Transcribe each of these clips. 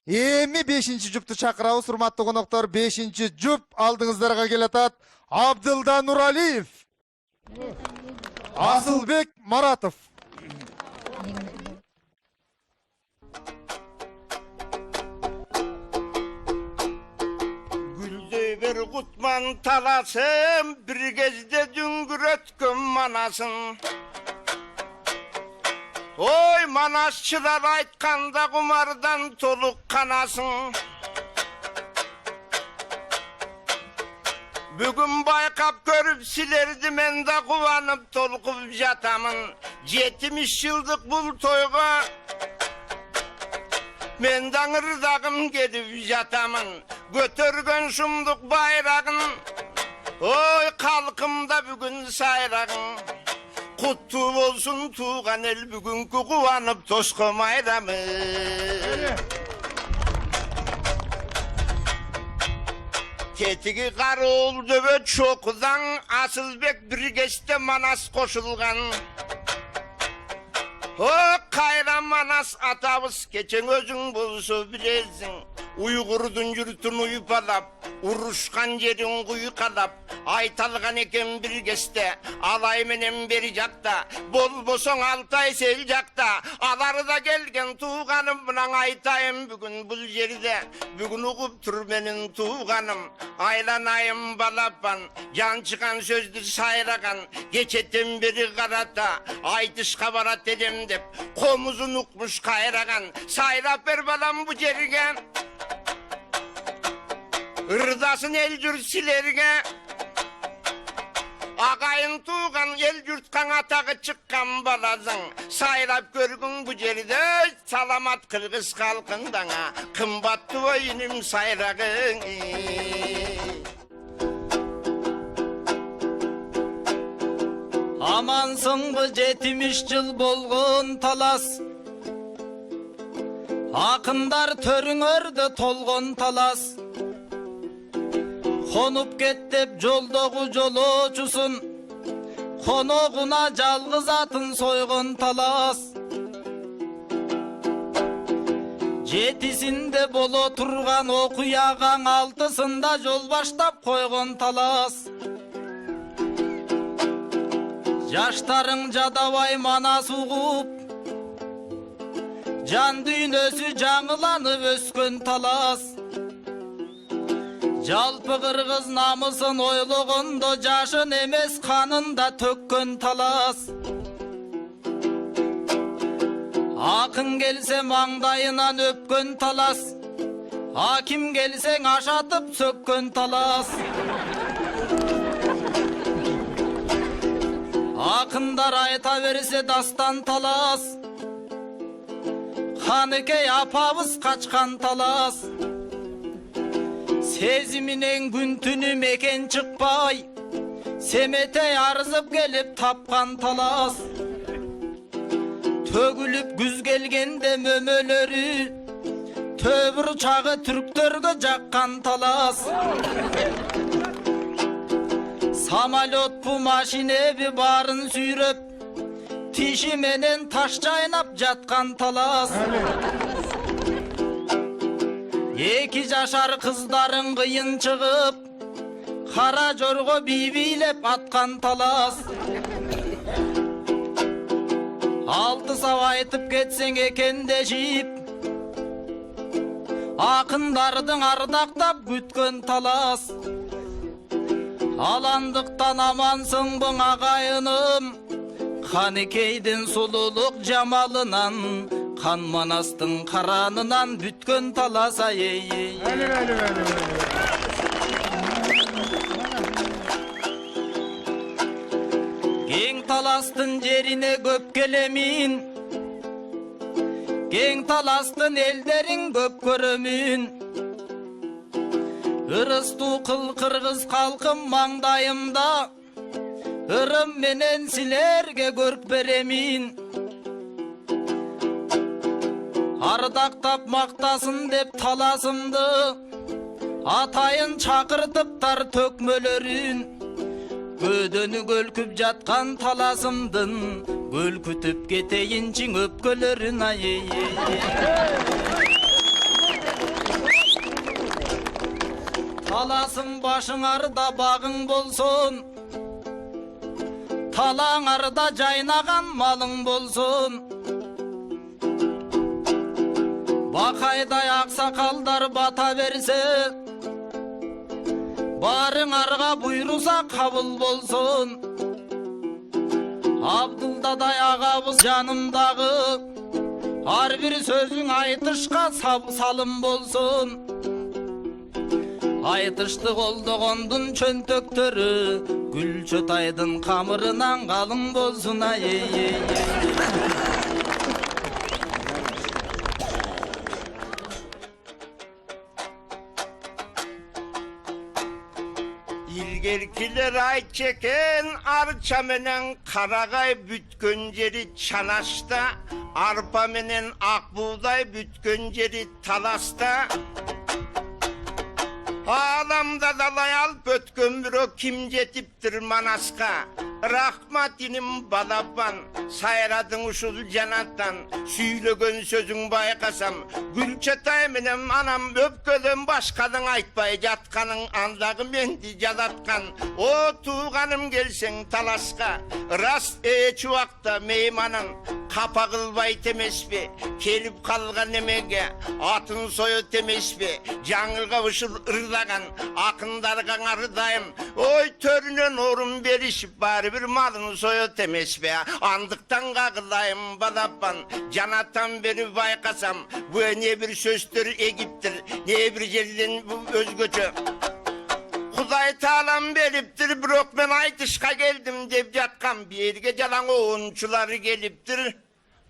Эми 5-ci жұпты чакырабыз, урматтуу коноктор. 5-ci жұп алдыңыздарга келатат. Абдылда Нуралиев, Асылбек Маратов. Gülde bir kutman talasım, bir gezde düngür ötküm manasın. Oy manasçılar aytkanda kumardan toluk kanasın. Bugün baykap görüp silerdim en de kuvanıp tolkup jatamın. 70 yıldık bul toyga men dağırdağım gelip jatamın. Götürgün şumduk bayrağın, oy kalkımda bugün sayrağın. Kutlu olsun tuğan el bugünkü kuvanıp toşkom ayramı. Ketigi karı oldu ve çokdan Asılbek bir geçte Manas koşulgan. O kayran Manas atabız geçen özün bulsu bilezsin. Uygurdun yürütün uyupalap, uruşkan yerin kuyu kalap. Aytalgan eken bir geçte, alay menen beri jakta. Bol boson altay sel jakta. Aları da gelgen tuğanım, bunan aytayım bugün bul yerde. Bugün okup tur menin tuğanım. Aylanayım balapan, can çıkan sözdür sayragan. Geçetten beri karata, aytışka barat edem dep. Komuzun ukmuş kayragan, sayrap ver balam bu cergen. Irdasın el jürt silerge, agayın tuğan el jürtkan atağı çıkkan balazın. Sayrap görgün bu jerde, salamat Kırgız halkındana. Kımbattı oyunum sayragın. Amansın bu 70 yıl bolgun talas, akınдар төрүңөрдө толгон талас. Konup kettep жолдогу жолоочусун, konoguna жалгыз атын сойгон талас. Жетисинде боло турган окуягаң алтысында жол баштап койгон талас. Жаштарың жадабай Манас угуп, жан дүйнөсү жаңыланып өскөн талас. Жалпы кыргыз намысын ойлогондо жашын эмес канында төккөн талас. Акын келсе маңдайынан өпкөн талас, аким келсең ашатып сөккөн талас. Акындар айта берсе дастан талас, Ханыкей апабыз качкан талас. Сезиминен күн түнү мекен чыкпай, Семетей арызып келип тапкан талас. Төгүлүп күз келгенде мөмөлөрү, Төбүр чагы түрктөргө жаккан талас. Самолет бу машинеби барын сүйрөп, Тиши менен таш жайнап жаткан талас. Эки жашар кыздарың кыйын чыгып, кара жорго бийбилеп аткан талас. Алты сап айтып кетсең экендешип, акындардың ардактап күткөн талас. Аландыктан амансыңбың агайыным, Ханыкейдин сулулук жамалынан, Хан Манастың каранынан бүткөн талас ай. Кең таластын жерине көп келемин, Кең таластын элдерин көп көрөмүн. Ырыстуу кыл кыргыз калкым маңдайымда, Ырым менен силерге көрк беремин. Ардактап мактасын деп таласымды, Атайын чакыртыптар төкмөлөрүн. Көдөнү көлкүп жаткан таласымдын, өлкүтүп кетейинчи өпкөлөрүн ай. Таласың башыңарда багың болсун, талаңарда жайнаган малың болсун. Бакайдай аксакалдар бата берсе, барыңарга буйруса кабыл болсун. Абдылдадай агабыз жанымдагы, ар бир сөзүң айтышка салым болсун. Айтышты колдогондун чөнтөктөрү, Гүлчөтайдын камырынан калың болсун ай. İlgerkiler ay çeken arça menen karagay bütkön jeri çanaşta, arpa menen akbuğday bütkön jeri talasta. Alamda dalay alp ötkön büro kim jetiptir manaska. Rahmatinim balaban, sayradın uşul janattan, süylөгөн sözün bayqasam, Gülçetay menem anam öpkölön başkadın aytpay jatkanın andağı mendi jalatkan. O tuğanım gelsen talaska, rast çuakta meymanın, kapa kılbay temespi, kelip kalgan emege, atın soyu temespi, жаңылга ушул ырлаган, akındarga arıdayım, oy törünen orun berişip bari bir malın soyut emes be. Andıktan kakılayım balapan, canatan beri baykasam, bu ne bir sözdür Egiptir, ne bir yerden bu özgöçü. Kuday talam beriptir, brok men aytışka geldim dep jatkan, bir yerge jalan oğunçular geliptir.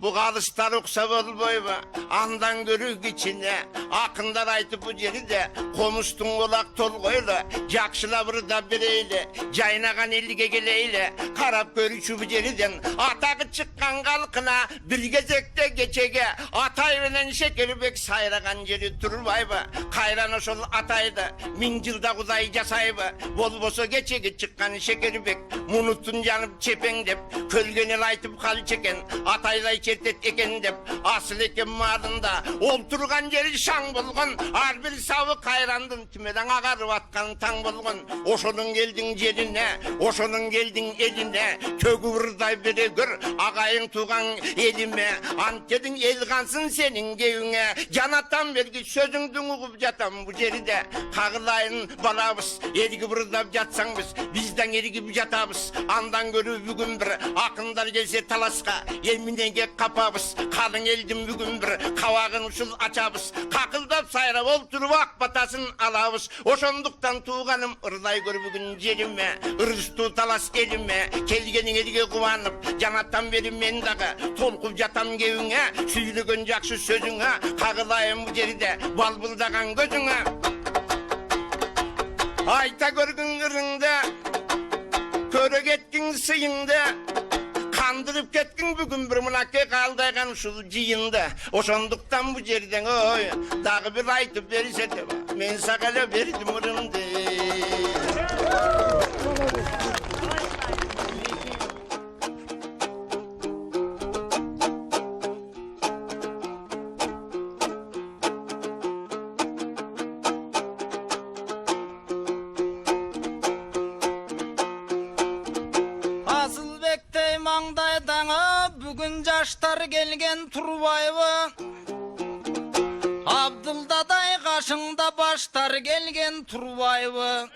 Bu kalışlar oksa bolboyba, andan görük içine, akınlar aytıp bu jeri de, komustun olak tolgoyla, jakşıla burada bireyle, jaynagan elge geleyle, karap görüşü bu jeriden, atagı çıkkan kalkına, bir gezekte geçege, atay veren şekerbek sayragan jeri turbayba, kayran oşol atayda, min jılda kuday jasayba, bolboso geçege çıkkan şekerbek, munutun janıp çepengdep, kölgenel aytıp kal çeken, ataylay çertet eken dep, asıl eken madında, olturgan jeri şang bolgon, ar bir savı kayrandın, tümeden agarıp atkan tang bolgon, oşonun geldin jerine, oşonun geldin eline, tögüvırday biri gör, agayın tuğan elime, antedin el kansın senin geyüne, janatan belki sözüngdün uğup jatan bu jeride, kağılayın balabız, ergi vırdap jatsan biz, bizden ergi jatabız, andan görü bugün bir, akınlar gelse talaska, elminenge kapabız, kalın eldim bugün bir, kavağın usul açabız, kakıldap sayra olturup ak batasın alabız, oşonduktan tuğanım ırday gör bugün jerime, ırıstu talas elime, kelgenin elge kuvanıp, janatan berim men dağı, tolkup jatam gevüne, süylөгөн jakşı sözüne, kağılayım bu jeride, balbıldagan gözüne. Ayta görgün ırında, körök etkin sıyında, kandırıp ketkin bugün bir mınake kaldaygan uşul jıyında. Oşonduktan bu jerden oy, dağı bir aytıp verise de var, men sakala verdim ırımdı. Asılbектey mаңдайдаңа бүгін жаштар келген турбайбы, Абдылдадай қашыңда баштар келген турбайбы.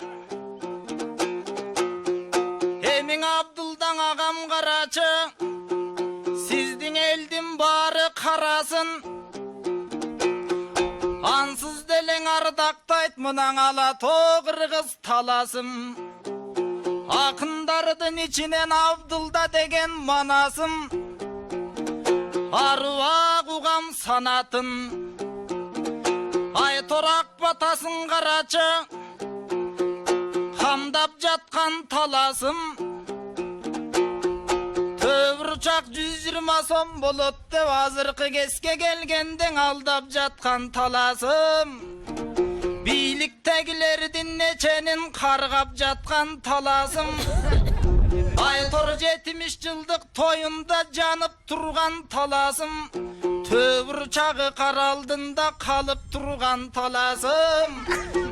Эмиң Абдылдаң ағам қарачы, сіздің елдің бары қарасын, ансыз делең ардақтайт мұнаң ала тоғырғыз таласым. Akındardın içinen Abdılda degen manasım, arva kuğam sanatın, ay torak batasın karaçı, hamdap jatkan talasım. Tövür uçak 120 som bolot dep azırkı keske gelgenden aldap jatkan talasım. Biliktegilerden neçenin kargap jatkan talasım. Aytor 70 жылдык тоюнда жанып турган таласым, төбүр чагы кара алдында калып турган таласым.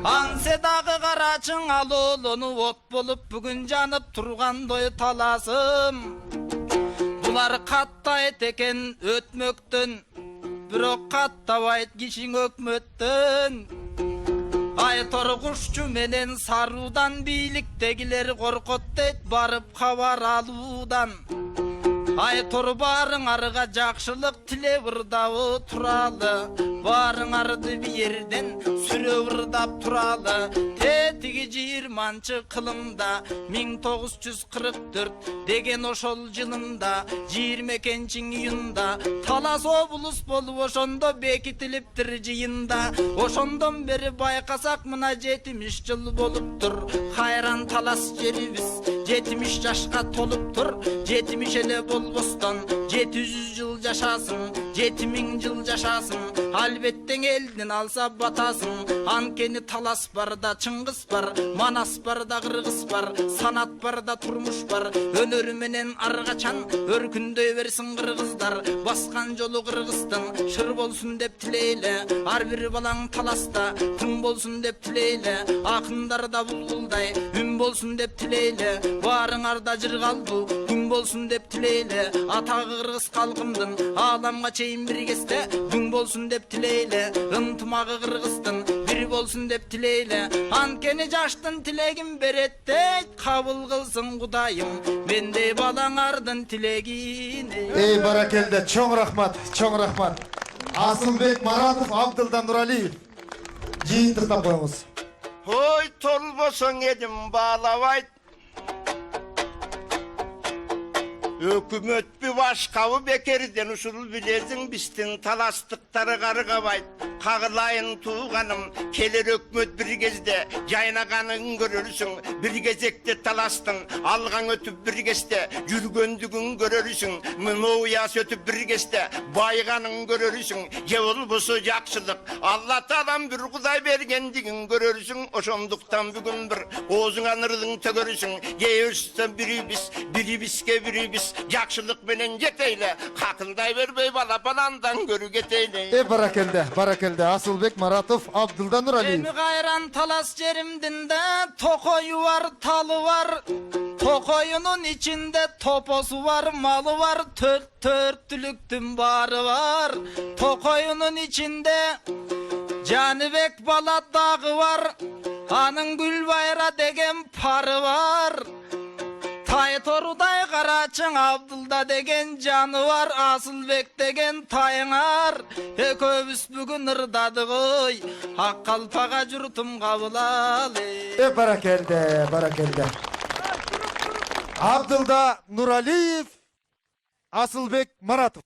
Аңсе дагы карачың ал олону от болуп бүгүн жанып тургандой таласым. Булар каттайт экен өтмөктөн, бирок каттабайт кишиң өкмөттөн. Айтор кушчу менен саруудан бийликтегилер коркот дейт барып кабар алуудан. Айтор барыңарга жакшылык тилеп ырдабы туралы, барыңарды биерден сүрөп ырдап туралы. Тетиги 20 кылымда 1944 деген ошол жылында 22 июнда Талас облус болуп ошондо бекитилиптир жыйында. Ошондон бери байкасак мына 70 жыл болуптур. Кайран Талас жерибиз 70 жашка толуптур. 70 эле болбостон 700 жыл жашасын, 7000 жыл жашасын. Албеттен элдин алса батасын. Анткени Талас бар да Чыңгыз бар, Манас бар да Кыргыз бар, санат бар да турмуш бар. Өнөрү менен ар качан өркүндөй берсин кыргыздар. Баскан жолу Кыргыздын шыр болсун деп тилейле. Ар бир балаң Таласта тың болсун деп тилейле. Акындарда булбулдай үн болсун деп тилейле. Барыңарда жыр калду күн болсун деп тилейле. Атагы кыргыз калкымдын ааламга чейин биргесте күн болсун деп тилейле. Ынтымагы кыргыздын бир болсун деп тилейле. Анткени жаштын тилегин берет дейт, кабыл кылсын Кудайым мендей балаңардын тилегин. Ey barakelde, çoğ rahmat, çoğ rahmat. Asılbek Maratov, Abdılda Nuraliyev. Жыйынтыктап коюңуз. Ой, толбосоң едім балабайт. Өкүмөт бі башкабы бекерден ушул билесиң биздин таластыктары каргабайт. Кагылайын тууганым, келер өкмөт бир кезде жайнаганын көрөрсүң, бир кезекте Таластың алган өтүп бир кезде жүргөндүгүн көрөрсүң, мынуяс өтүп бир кезде байганын көрөрсүң, же болбосо жакшылык Алла Таалам бир Кудай бергендигин көрөрсүң. Ошондуктан бүгүн бир оозуңан ырдың төгөрсүң, жейөрсү бирибизге бирибиз жакшылык менен жетейле, какылдай бербей балапанандан көрү кетейле. Barakelde, barakelde. Asılbek Maratov, Abdılda Nuraliyev. Эми кайран Талас жеримдин да токою бар, талы бар. Токоюнун ичинде топосу бар, малы бар, төрт түлүктүн бары бар. Токоюнун ичинде Жаныбек бала дагы бар, анын Гүлбайра деген пары бар. Тайторудай карачың Абдылда деген жаны бар, Асылбек деген тайыңар. Экөөбүз бүгүн ырдадык ой, ак калпага журтум кабыл ал. Barakelde, barakelde. Abdılda Nuraliyev, Asılbek Maratov.